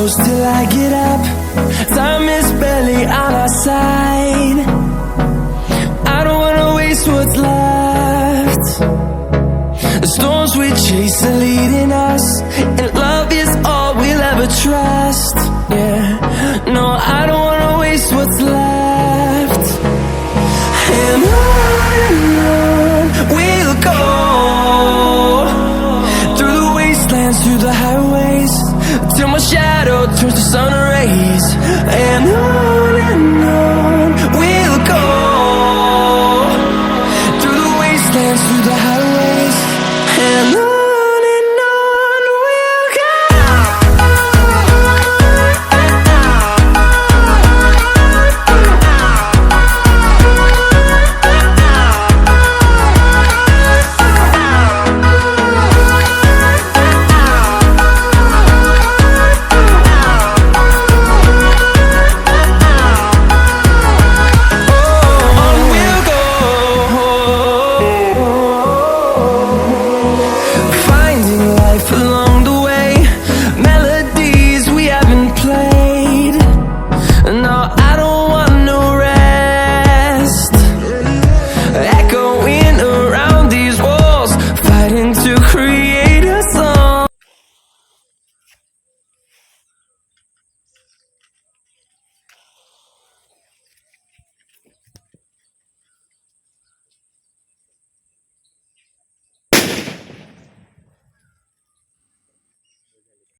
close till I get up. Time is barely on our side. I don't wanna waste what's left. The storms we chase are leading us, and love is all we'll ever try.